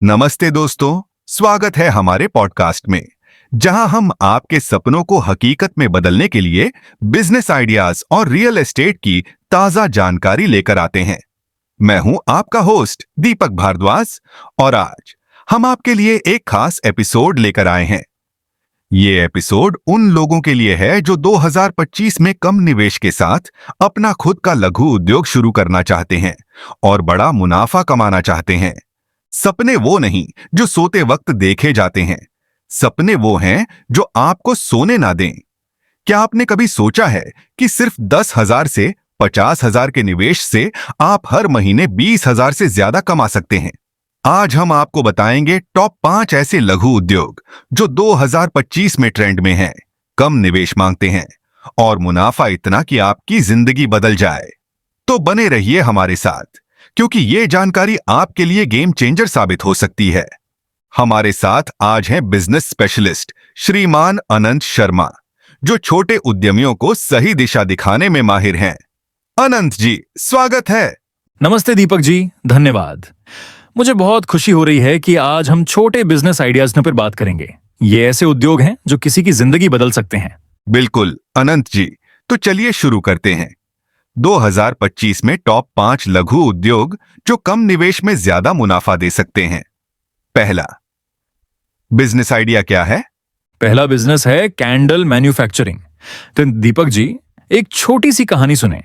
नमस्ते दोस्तों, स्वागत है हमारे पॉडकास्ट में, जहां हम आपके सपनों को हकीकत में बदलने के लिए बिजनेस आइडियाज और रियल एस्टेट की ताजा जानकारी लेकर आते हैं। मैं हूं आपका होस्ट दीपक भारद्वाज और आज हम आपके लिए एक खास एपिसोड लेकर आए हैं। ये एपिसोड उन लोगों के लिए है जो 2025 में कम निवेश के साथ अपना खुद का लघु उद्योग शुरू करना चाहते हैं और बड़ा मुनाफा कमाना चाहते हैं। सपने वो नहीं जो सोते वक्त देखे जाते हैं, सपने वो हैं जो आपको सोने ना दें। क्या आपने कभी सोचा है कि सिर्फ 10,000 से 50,000 के निवेश से आप हर महीने 20,000 से ज्यादा कमा सकते हैं? आज हम आपको बताएंगे टॉप 5 ऐसे लघु उद्योग जो 2025 में ट्रेंड में हैं, कम निवेश मांगते हैं और मुनाफा इतना कि आपकी जिंदगी बदल जाए। तो बने रहिए हमारे साथ, क्योंकि ये जानकारी आपके लिए गेम चेंजर साबित हो सकती है। हमारे साथ आज हैं बिजनेस स्पेशलिस्ट श्रीमान अनंत शर्मा, जो छोटे उद्यमियों को सही दिशा दिखाने में माहिर हैं। अनंत जी, स्वागत है। नमस्ते दीपक जी, धन्यवाद। मुझे बहुत खुशी हो रही है कि आज हम छोटे बिजनेस आइडियाज पर बात करेंगे। ये ऐसे उद्योग हैं जो किसी की जिंदगी बदल सकते हैं। बिल्कुल अनंत जी, तो चलिए शुरू करते हैं। 2025 में टॉप 5 लघु उद्योग जो कम निवेश में ज्यादा मुनाफा दे सकते हैं। पहला बिजनेस आइडिया क्या है? पहला बिजनेस है कैंडल मैन्युफैक्चरिंग। तो दीपक जी, एक छोटी सी कहानी सुने।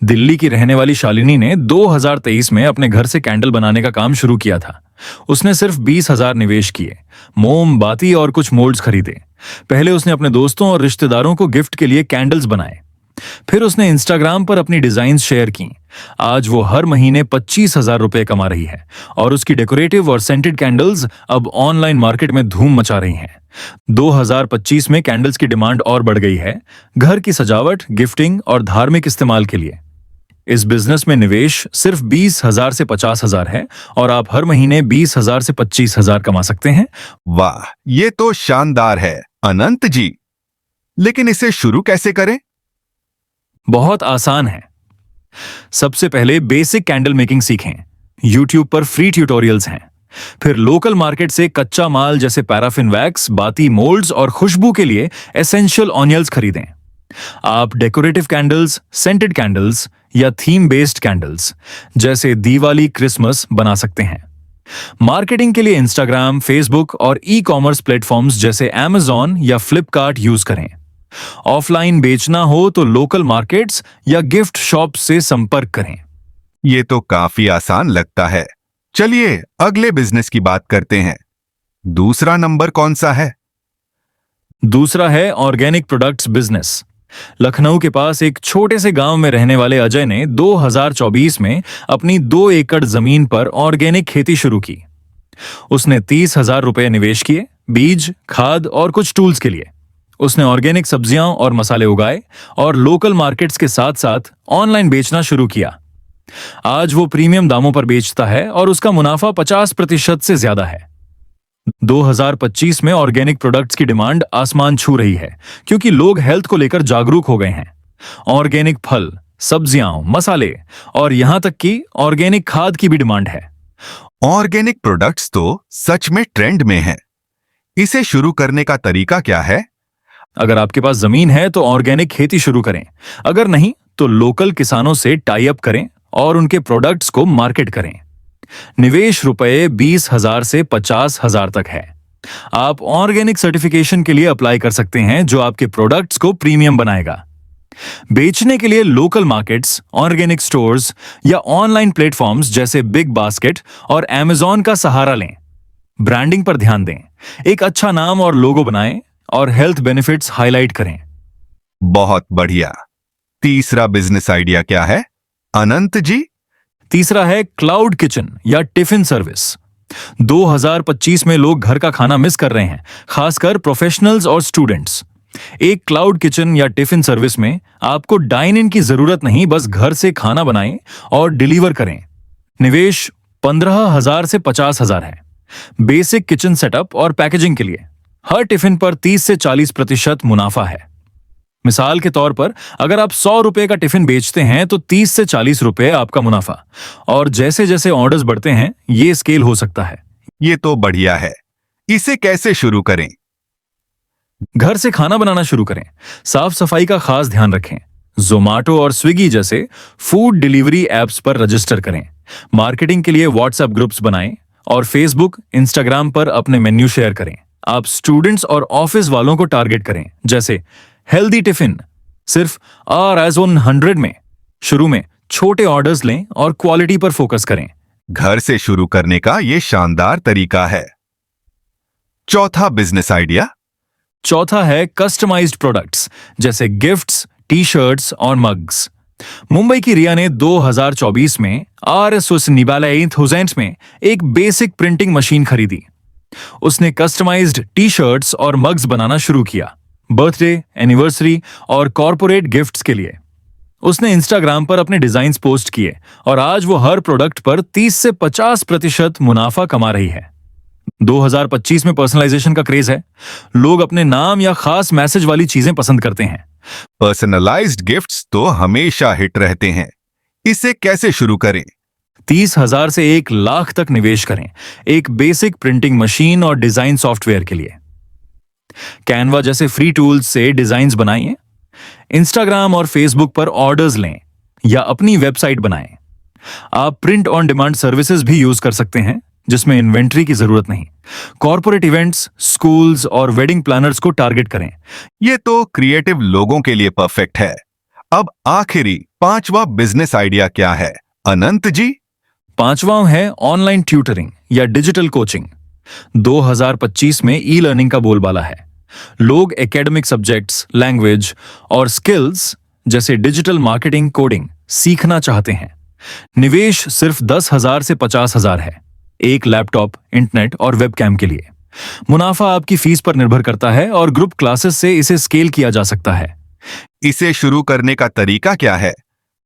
दिल्ली की रहने वाली शालिनी ने 2023 में अपने घर से कैंडल बनाने का काम शुरू किया था। उसने सिर्फ 20,000 निवेश किए, मोमबाती और कुछ मोल्ड्स खरीदे। पहले उसने अपने दोस्तों और रिश्तेदारों को गिफ्ट के लिए कैंडल्स बनाए। फिर उसने इंस्टाग्राम पर अपनी डिजाइन शेयर की। आज वो हर महीने 25,000 रुपए कमा रही है और उसकी डेकोरेटिव और सेंटेड कैंडल्स अब ऑनलाइन मार्केट में धूम मचा रही हैं। 2025 में कैंडल्स की डिमांड और बढ़ गई है, घर की सजावट, गिफ्टिंग और धार्मिक इस्तेमाल के लिए। इस बिजनेस में निवेश सिर्फ 20,000 से 50,000 है और आप हर महीने 20,000 से 25,000 कमा सकते हैं। वाह, ये तो शानदार है अनंत जी। लेकिन इसे शुरू कैसे करें? बहुत आसान है। सबसे पहले बेसिक कैंडल मेकिंग सीखें। YouTube पर फ्री ट्यूटोरियल्स हैं। फिर लोकल मार्केट से कच्चा माल जैसे पैराफिन वैक्स, बाती मोल्ड्स और खुशबू के लिए एसेंशियल ऑनियल्स खरीदें। आप डेकोरेटिव कैंडल्स, सेंटेड कैंडल्स या थीम बेस्ड कैंडल्स जैसे दिवाली, क्रिसमस बना सकते हैं। मार्केटिंग के लिए इंस्टाग्राम, फेसबुक और ई-कॉमर्स प्लेटफॉर्म्स जैसे Amazon या फ्लिपकार्ट यूज करें। ऑफलाइन बेचना हो तो लोकल मार्केट्स या गिफ्ट शॉप से संपर्क करें। ये तो काफी आसान लगता है। चलिए अगले बिजनेस की बात करते हैं। दूसरा नंबर कौन सा है? दूसरा है ऑर्गेनिक प्रोडक्ट्स बिजनेस। लखनऊ के पास एक छोटे से गांव में रहने वाले अजय ने 2024 में अपनी 2 एकड़ जमीन पर ऑर्गेनिक खेती शुरू की। उसने 30,000 रुपए निवेश किए, बीज, खाद और कुछ टूल्स के लिए। उसने ऑर्गेनिक सब्जियां और मसाले उगाए और लोकल मार्केट्स के साथ साथ ऑनलाइन बेचना शुरू किया। आज वो प्रीमियम दामों पर बेचता है और उसका मुनाफा 50% से ज्यादा है। 2025 में ऑर्गेनिक प्रोडक्ट्स की डिमांड आसमान छू रही है, क्योंकि लोग हेल्थ को लेकर जागरूक हो गए हैं। ऑर्गेनिक फल, सब्जियां, मसाले और यहां तक कि ऑर्गेनिक खाद की भी डिमांड है। ऑर्गेनिक प्रोडक्ट्स तो सच में ट्रेंड में है। इसे शुरू करने का तरीका क्या है? अगर आपके पास जमीन है तो ऑर्गेनिक खेती शुरू करें। अगर नहीं तो लोकल किसानों से टाई अप करें और उनके प्रोडक्ट्स को मार्केट करें। निवेश रुपए 20,000 से 50,000 तक है। आप ऑर्गेनिक सर्टिफिकेशन के लिए अप्लाई कर सकते हैं, जो आपके प्रोडक्ट्स को प्रीमियम बनाएगा। बेचने के लिए लोकल मार्केट्स, ऑर्गेनिक स्टोर्स या ऑनलाइन प्लेटफॉर्म्स जैसे बिग बास्केट और Amazon का सहारा लें। ब्रांडिंग पर ध्यान दें, एक अच्छा नाम और लोगो बनाएं और हेल्थ बेनिफिट्स हाईलाइट करें। बहुत बढ़िया। तीसरा बिजनेस आइडिया क्या है अनंत जी? तीसरा है क्लाउड किचन या टिफिन सर्विस। 2025 में लोग घर का खाना मिस कर रहे हैं, खासकर प्रोफेशनल्स और स्टूडेंट्स। एक क्लाउड किचन या टिफिन सर्विस में आपको डाइन इन की जरूरत नहीं, बस घर से खाना बनाएं और डिलीवर करें। निवेश 15,000 से 50,000 है। बेसिक किचन सेटअप और पैकेजिंग के लिए हर टिफिन पर 30 से 40% मुनाफा है। मिसाल के तौर पर अगर आप 100 रुपए का टिफिन बेचते हैं तो 30 से 40 रुपए आपका मुनाफा, और जैसे जैसे ऑर्डर्स बढ़ते हैं ये स्केल हो सकता है। ये तो बढ़िया है। इसे कैसे शुरू करें? घर से खाना बनाना शुरू करें, साफ सफाई का खास ध्यान रखें। जोमाटो और स्विगी जैसे फूड डिलीवरी एप्स पर रजिस्टर करें। मार्केटिंग के लिए व्हाट्सएप ग्रुप्स बनाएं और फेसबुक, इंस्टाग्राम पर अपने मेन्यू शेयर करें। आप स्टूडेंट्स और ऑफिस वालों को टारगेट करें, जैसे हेल्दी टिफिन सिर्फ RS100 में। शुरू में छोटे ऑर्डर्स लें और क्वालिटी पर फोकस करें। घर से शुरू करने का ये शानदार तरीका है। चौथा बिजनेस आइडिया। चौथा है कस्टमाइज्ड प्रोडक्ट्स, जैसे गिफ्ट्स, टी शर्ट्स और मग्स। मुंबई की रिया ने 2024 में RS हुसैन में एक बेसिक प्रिंटिंग मशीन खरीदी। उसने कस्टमाइज्ड टी शर्ट्स और मग्स बनाना शुरू किया, बर्थडे, एनिवर्सरी और कॉर्पोरेट गिफ्ट्स के लिए। उसने इंस्टाग्राम पर अपने डिजाइन्स पोस्ट किए और आज वो हर प्रोडक्ट पर 30 से 50% मुनाफा कमा रही है। 2025 में पर्सनलाइजेशन का क्रेज है। लोग अपने नाम या खास मैसेज वाली चीजें पसंद करते हैं। पर्सनलाइज्ड गिफ्ट्स तो हमेशा हिट रहते हैं। इसे कैसे शुरू करें? 30,000 से 1 लाख तक निवेश करें, एक बेसिक प्रिंटिंग मशीन और डिजाइन सॉफ्टवेयर के लिए। कैनवा जैसे फ्री टूल्स से डिजाइन्स बनाइए। इंस्टाग्राम और फेसबुक पर ऑर्डर्स लें या अपनी वेबसाइट बनाएं। आप प्रिंट ऑन डिमांड सर्विसेज भी यूज कर सकते हैं, जिसमें इन्वेंट्री की जरूरत नहीं। कॉर्पोरेट इवेंट्स, स्कूल्स और वेडिंग प्लानर्स को टारगेट करें। ये तो क्रिएटिव लोगों के लिए परफेक्ट है। अब आखिरी 5वां बिजनेस आइडिया क्या है, अनंत जी? 5वां है ऑनलाइन ट्यूटरिंग या डिजिटल कोचिंग। 2025 में ई लर्निंग का बोलबाला है। लोग एकेडमिक सब्जेक्ट्स, लैंग्वेज और स्किल्स जैसे डिजिटल मार्केटिंग, कोडिंग सीखना चाहते हैं। निवेश सिर्फ 10,000 से 50,000 है, एक लैपटॉप, इंटरनेट और वेबकैम के लिए। मुनाफा आपकी फीस पर निर्भर करता है और ग्रुप क्लासेस से इसे स्केल किया जा सकता है। इसे शुरू करने का तरीका क्या है?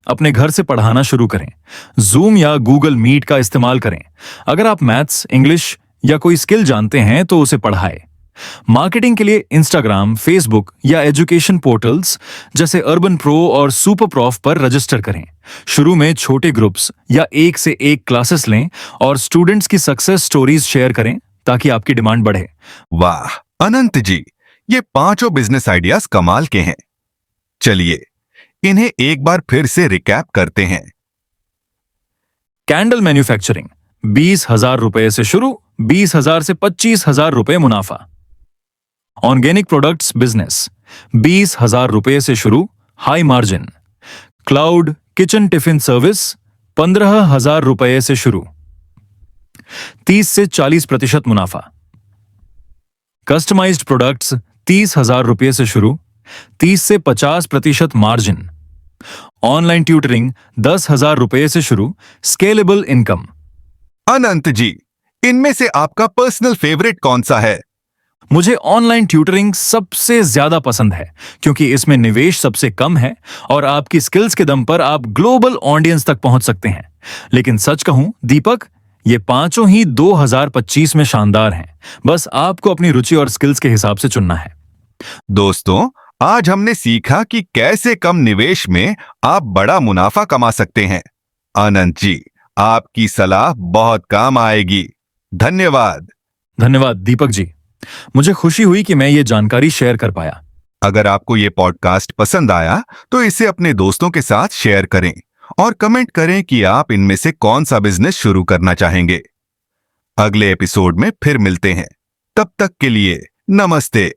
अपने घर से पढ़ाना शुरू करें। जूम या गूगल मीट का इस्तेमाल करें। अगर आप मैथ्स, इंग्लिश या कोई स्किल जानते हैं तो उसे पढ़ाएं। मार्केटिंग के लिए इंस्टाग्राम, फेसबुक या एजुकेशन पोर्टल्स जैसे अर्बन प्रो और सुपर प्रॉफ पर रजिस्टर करें। शुरू में छोटे ग्रुप्स या 1 से 1 क्लासेस लें और स्टूडेंट्स की सक्सेस स्टोरीज शेयर करें ताकि आपकी डिमांड बढ़े। वाह अनंत जी, ये 5 बिजनेस आइडियाज कमाल के हैं। चलिए इन्हें एक बार फिर से रिकैप करते हैं। कैंडल मैन्युफैक्चरिंग 20,000 रुपए से शुरू, 20,000 से 25,000 रुपए मुनाफा। ऑर्गेनिक प्रोडक्ट्स बिजनेस 20,000 रुपए से शुरू, high margin. Cloud kitchen tiffin service 15,000 रुपए से शुरू, 30 से 40% मुनाफा। कस्टमाइज्ड प्रोडक्ट्स 30,000 रुपए से शुरू, 30 से 50% मार्जिन। ऑनलाइन ट्यूटरिंग 10,000 रुपए से शुरू, स्केलेबल इनकम। अनंत जी, इनमें से आपका पर्सनल फेवरेट कौन सा है? मुझे ऑनलाइन ट्यूटरिंग सबसे ज्यादा पसंद है क्योंकि इसमें निवेश सबसे कम है और आपकी स्किल्स के दम पर आप ग्लोबल ऑडियंस तक पहुंच सकते हैं। लेकिन सच कहूं दीपक, ये 5 ही 2025 में शानदार हैं। बस आपको अपनी रुचि और स्किल्स के हिसाब से चुनना है। दोस्तों, आज हमने सीखा कि कैसे कम निवेश में आप बड़ा मुनाफा कमा सकते हैं। अनंत जी, आपकी सलाह बहुत काम आएगी। धन्यवाद। धन्यवाद दीपक जी, मुझे खुशी हुई कि मैं ये जानकारी शेयर कर पाया। अगर आपको ये पॉडकास्ट पसंद आया तो इसे अपने दोस्तों के साथ शेयर करें और कमेंट करें कि आप इनमें से कौन सा बिजनेस शुरू करना चाहेंगे। अगले एपिसोड में फिर मिलते हैं। तब तक के लिए नमस्ते।